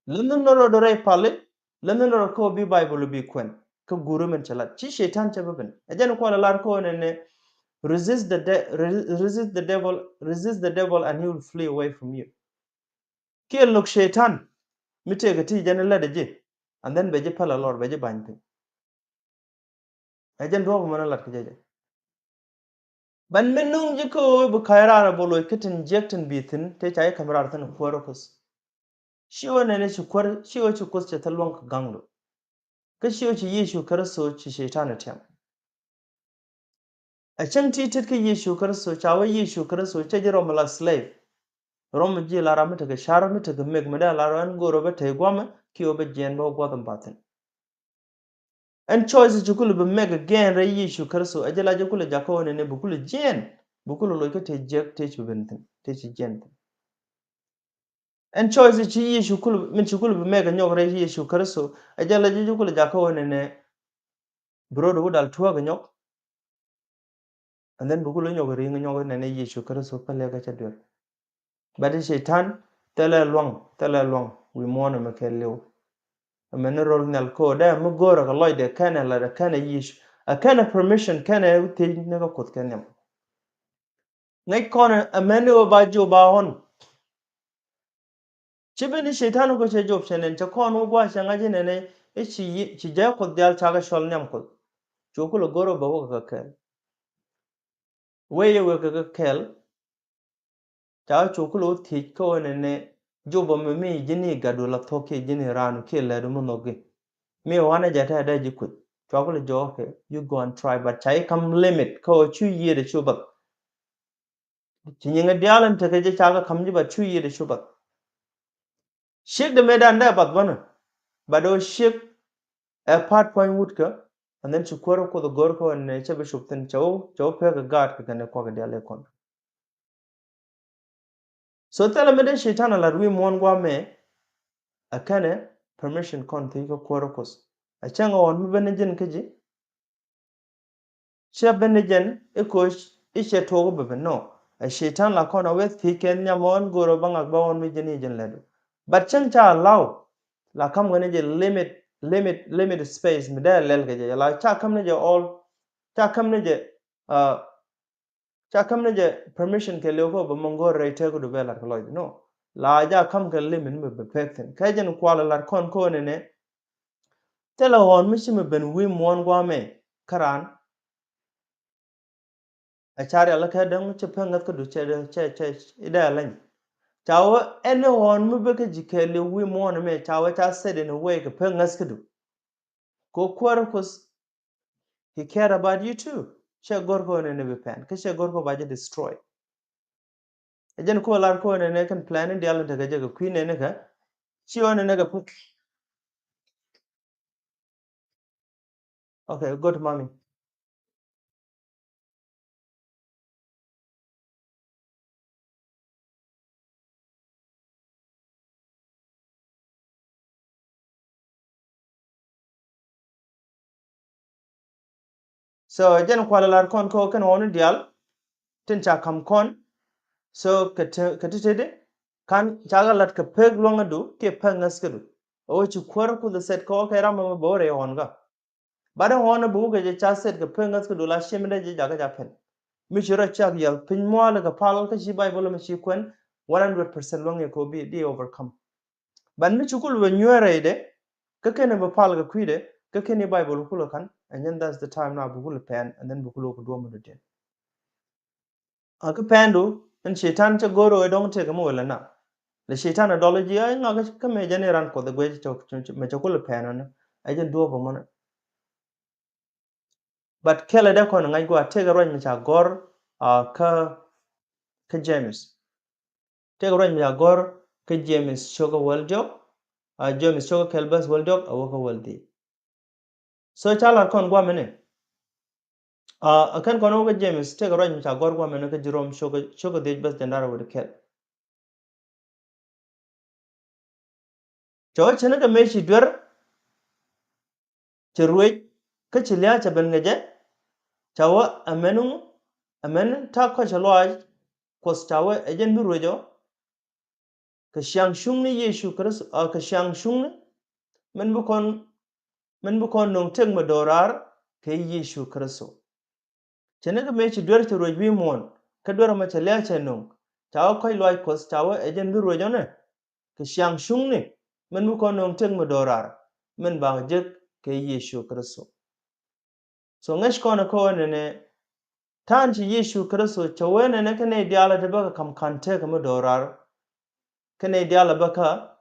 London noro dore pale, London noro ko bi Bible bi kwen. Ka guru men chalat. Chi shaitan cha beben. Ajan ko lar ko ne resist the devil and he will flee away from you. Kiel look shaitan mite ga ti janela de je. And then beje pala lord beje banype ajen do mana lat keje ban menung jiko bu kayra bolo kitin jektin bitin te chay kamrar tan kworokus shiwo ne ci kwar shiwo ci kus ce talwan ka ganglo ka shiwo ci Yecu Kristo ci shaytan tem a can titit ka Yecu Kristo chawa Yecu Kristo ce jiro mala slave rom ji lara mata ga shara mata ga meg mada lara an goro ba tay gwama kiyo ba jen ba gwadam batin and choice jukulu be meg again re Yecu Kristo ajala jukulu jako ne bukulu jen bukulu lo te jek te ci bentin te ci jen and choice ci Yecu kulu min jukulu be meg nyog re Yecu Kristo ajala jukulu jako ne brodo dal tuwa ga nyog and then bukulu nyog re nyog ne Yecu Kristo pale ga chadwer badi shaitan tele long we mona makelew amene rol nel ko da mu gora ga loide kana la da kana Yecu a kana permission kana te ne ga kot kana ngai kona amene o ba jo ba hon chibeni shaitan ko che job chenen cha kono gwa shanga jinene e chi ja ko dal chaga shol nyam ko chokulo goro ba ko ka kel weye we ka kel cha chokulo ti ko ne jobo me jini gadola toke jini ranu ke le do monoge me wana jata da jikut chokulo joke you go and try but chai kam limit ko chu ye de chubat chinyanga dialan te ke chaga kamji ba chu ye de chubat shik de medan da bat bana bado shik a part point woodka and then chukwaro ko the gorko and chebe shupten chow pe ga gad ka ne ko ga dale kon so tell me den shaitan la rui mon gwa me akane permission kon te ko korokos a changa on me ben jen keji che ben jen e ko ishe to go be no a shaitan la kon with he ken nyamon goro banga ba on me jen jen ledo but chen cha allow la kam gane je limit space me da lel ga la cha kam ne je all cha kam ne je cha kam ne je permission ke lego ba mongo rete ko do bela ko loy no la ja kam ke limit me be perfect ka jen kwala lar kon ko ne tela hon mi me ben wi mon gwa me karan a chari ala ka dan che pengat ko do che ida lan chawo ene hon mi be ke jikele wi mon me chawo cha said in a way ke pengas ke do ko kwarkus he cared about you too she gor ko ne be pen ke she gor ko ba je destroy ejen ko lar ko ne kan plan dial ta ga queen ne ka chi one ne ga put okay go to mommy so ejen ko lar kon ko kan on dial tin cha kam kon so katitede kan chaga lat ka peg longa du ke pangas kadu o chi kwar ku the set ko ke ram ma bore on ga bada hona bu ga je cha set ka pangas kadu la shemde je jaga ja pen mi shira chak yal pin mo la ka pal ka shi bible ma shi kwen 100% longa ko bi di overcome ban mi chukul we nyore de ka kene ba pal ga kwide ka kene bible kulo kan and then that's the time na bu kulo pen and then bu kulo ko do mo de aka pendu en shetan cha goro e dong te kamo wala na le shetan adology ay nga ka me jane ran ko de gwe to me chokol pena na ay jen do mo na but kele de ko ngai go te ga ron me cha gor ka James te ga ron me cha gor ka James chogo waljo James chogo kelbas waljo awoko waldi so chala kon gwa mene akan kono ga James te ga ron me cha gor gwa mene ka Jerome chogo de bas jandara wode kel cho chene ga me shi dwer Cheruej ka chilia cha ben ngaje chawa amen ta ko chalwaj kos chawa ejen bi rojo ka shang shung ni Yesu Kris ka shang shung men bu kon nong teng madorar ke Yesu Kristo chene ka me chi dwer cheruej bi mon ka dwer ma chalia cha nong chawa ko lwaj kos chawa ejen bi rojo ne ka shang shung ni men bu kon nong teng madorar men ba jek ke Yesu Kristo so ngash kono ko ne tanji Yesu Kristo chawene ne kane diala de baka kam kante kam dorar kane diala baka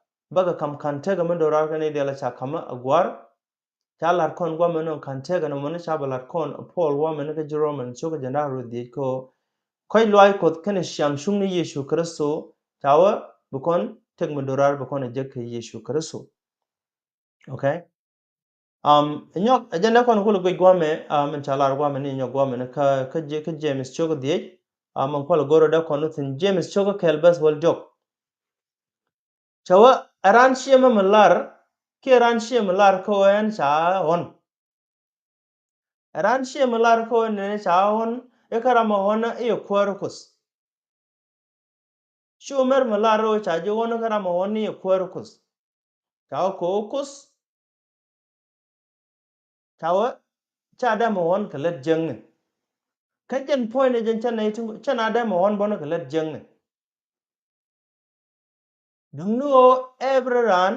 kam kante kam dorar kane diala cha kama agwar chalar kon gwa meno kante ga no meno chabalar kon Paul wa meno ka Jerome choga jana rudi ko koi loy ko kane shang shung ni Yesu Kristo chawa bukon tek mo dorar bukon ejek Yesu Kristo okay nyok ajenda kon kulo gwe gwame men chalar gwame ni nyok gwame ka James chogo diej man kwalo goro da kon tin James chogo kelbas wal jok chawa aran shiema malar ke ran shiema malar ko en cha hon aran shiema malar ko ne cha hon e karama hona e kwarkus shumer malar ro cha je hon karama hon e kwarkus chawa ko kus chawa cha da mo hon kalet jeng kajen point jen chana itu chana da mo hon bono kalet jeng dung no every ran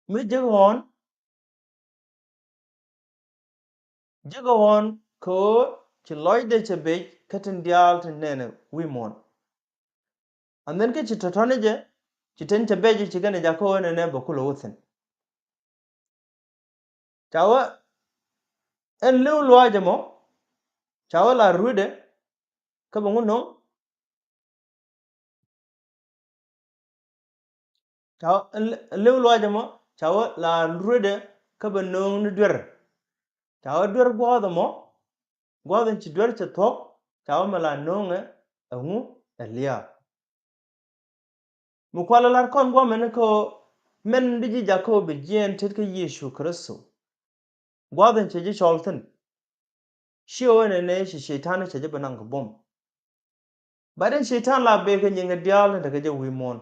mi jigon ko ci loyde ci be katin dial tin nene wimon and then ke ci totone je ci ten ci beje ci gane jako ne bokulo wuthen tawa en lew loaje mo tawa la rude ka bangu no tawa lew loaje mo tawa la rude ka banno ni dwer tawa dwer godo mo godo ci dwer ci tok tawa mala nonga angu elia mu kwala lar kon go men ko men diji jako be jien tet ka Yesu Kristo gwaden ce ji cholten shi wone ne shi shaitan ce ji banan bom baden shaitan la be ka nyinga dial daga je wimon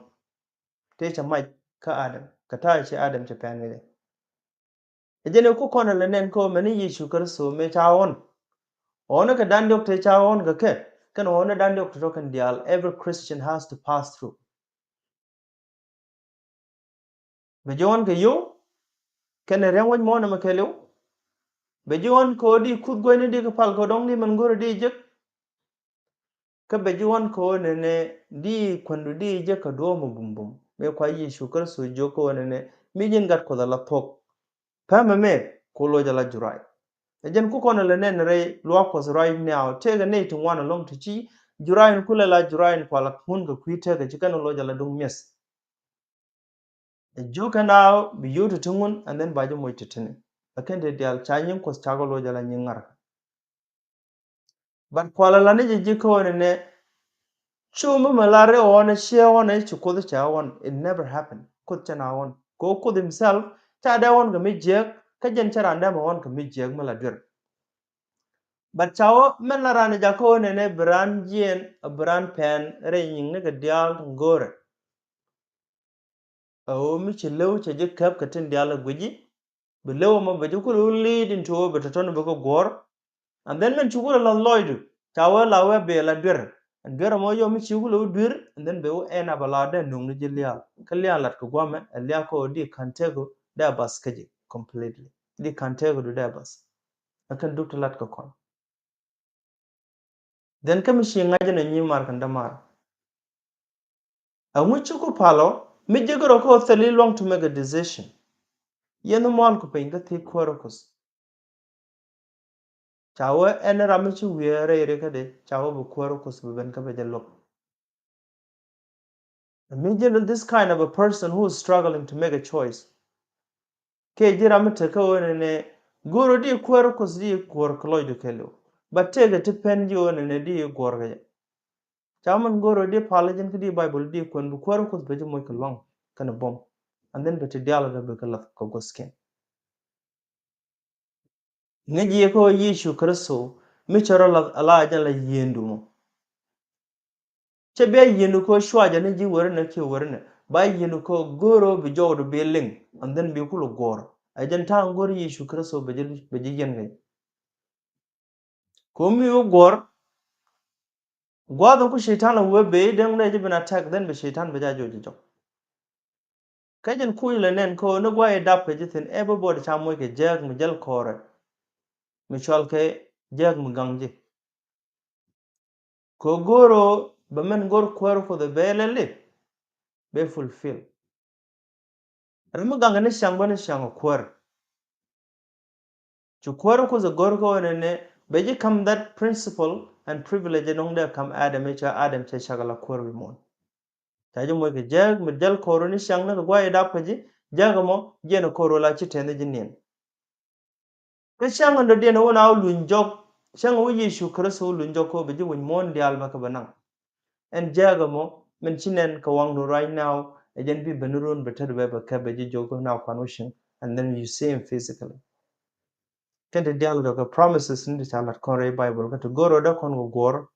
te ce mai ka adam ka ta ce adam ce panele ejene ku kono le nen ko men Yesu Kristo me chawon ona ka dan dok te chawon ga ke kan ona dan dok to kan dial every Christian has to pass through be jon ga yo ken renwon mo na makelo be jon ko di kud goyne di ka pal ko dong di man goro di jek ka be jon ko ne di kwandu di je ka do mo bumbum me kwa Yesu Kristo joko ne mi jin gat ko da la tok pama me ko lo jala jurai Ejen ku kono le nen re lwakos right now tega ne to wana long to chi jurain kula la jurain kwala kun ga kwite ga chikan lo jala dung mes. Joka now bi yutu tungun and then bajo mo titene. Aken de dial chanyin kos chago lo jala nyingar. But kwala la ne jiko ne chuma malare on share on chuko cha on it never happened. Kut chana on. Go kud himself cha da on ga mijek ka jen charanda ma on ga mijek maladir. But chao men la rani jako ne brand jien a brand pen re ying ne ga dial ngore. O mi chilew che je kap katin dial gwiji. Below ma ba jukulu lead into but ton bako gor. And then men chukula la loidu. Chawa la we be la dir. And dir mo yo mi chukulu dir and then be en abalade nung ni jilia. Kalia lat ko gwame a liako di kantego da bas kaji completely. Di kantego do da bas. I can do to lat ko kon. Then come she ngajin a new mark and damar. And which you palo, me jigoro ko thali long to make a decision. Yen mo ko pe nga thi kworokos. Chawa en ramichi wiere rekade chawa bu kworokos bu ben ka be jalok. Imagine this kind of a person who is struggling to make a choice. Ke jiramite ko ne guru di kworokos di kwor kloido kelo. But take a tipen yo ne di gworga. Chaman guru di palajin di Bible di kwen bu kworokos be mo ko long kana bomb. And then beti dialogue be kala ko gosken. Ngaji ko Yecu Kristo mi choro ala ajan la yendu mo. Che be yendu ko shwaja ne ji worne ke worne. Ba yendu ko goro bi jodo be ling and then be kulo gor. Ajan ta ngor Yecu Kristo be ji yenge. Ko mi yo gor gwado ko shaitan we be den ne ji bin attack then be shaitan be jajo ji jok. Kajen kuyile nen ko no gwa e dap pe jitin everybody chamoy ke jag mi jal kore. Mi chol ke jag mi gangji. Ko goro ba men gor kwero for the belele be fulfill. Rama ganga ne shang bane shang kwero. Chu kwero ko the gor ko ne be come that principle and privilege nong de come Adam che shagala kwero mon. Ta mo ke jag mi jal koro ni shang na gwa ida paji jagamo je no koro la chi tene jinin. Ke shang ndo de no na lunjok shang wo Yecu Kristo lunjok ko be ji won mon dial maka banang. And jagamo men chinen ka wang no right now again be benurun better weba kabeji jogo now conversion and then you see him physically. Kende dialogue of promises in the Talat Kore Bible to go da kon go gor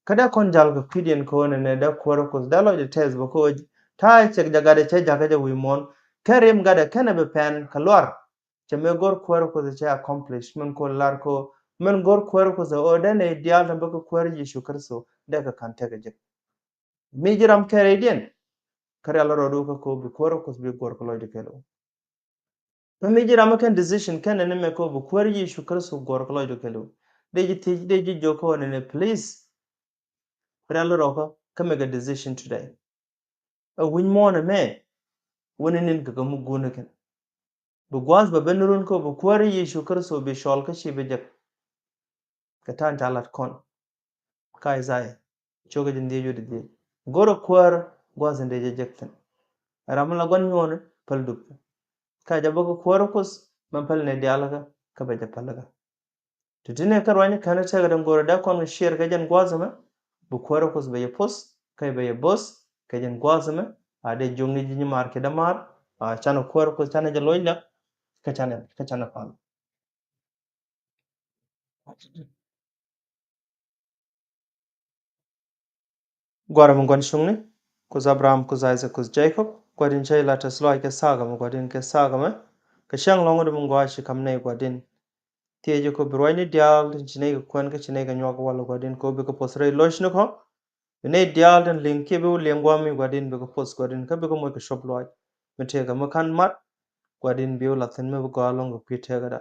kada kon jal go pidien ko ne da kworo ko da lo de test bo ko ta che jagade che jagaje wi mon karim gada kana be pen kalwar che me gor kworo ko che accomplishment ko lar ko men gor kworo ko o da ne dial da ko kworo Yecu Kristo da ka kan tege je mijiram kere dien kare ala rodu ko bi kworo ko bi gor ko lo de kelo mijiram kan decision kan ne me ko bi kworo Yecu Kristo gor ko lo de kelo de ji joko ne please kare ala roko ka make a decision today a win mo ne me woni nin ga mu gona kan bu gwas ba benurun ko bu kworo Yecu Kristo bi shol ka shi be jak ka tan talat kon kai zai choga jinde yo de goro kwor gwas inde je jakten ramla gon nyon pal dup ka jabo ko kworo kus man pal ne dialaga ka be japalaga tutine karwani kana taga dan goro da kon share ga jan gwazama bu kworo kus be pos kai be boss ka jan gwazama ade jongni jinni marke da mar a chano kworo kus chana jaloila ka chana pal gwara mun gon shungni kus Abraham kus Isaac kus Jacob gwadin chay la taslo ke saga mun gwadin ke saga ma ka shang longo mun gwa shi kamne gwadin tieje ko brwani dial chine ko kwen ka chine ka nyok walo gwadin ko be ko posre loshno ko ne dial den link ke be lengwa mi gwadin be ko pos gwadin ka be ko mo ko shop loy mete ga makan mat gwadin be la ten me ko along ko pite ga da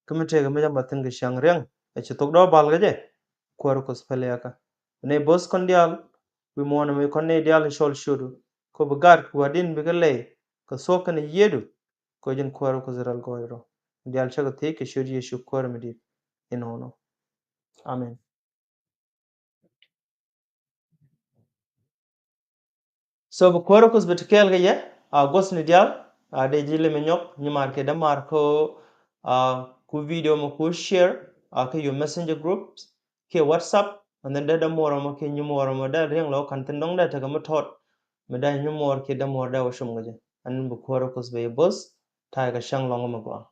kumete ga me jamba ten ga shang reng e chitok do bal ga je ko ko spele aka ne bos kon dial we mona me kon ne dial shol shudu ko be gar gwadin be ga le ko sokan yedu ko jen ko zeral goyro dial chaga te ke shuri Yecu kwar midi inono. Amen. So bu kwaro kus betikel ga ye gos ni dial de jile menyok ni marke da marko ku video mo ku share ke your messenger groups ke WhatsApp and then da moro mo ke nyumoro mo da reng lo kan tendong da taga mo tot me da nyumor ke da mor da washum gaje an bu kwaro kus be bos ta ga shang long mo gwa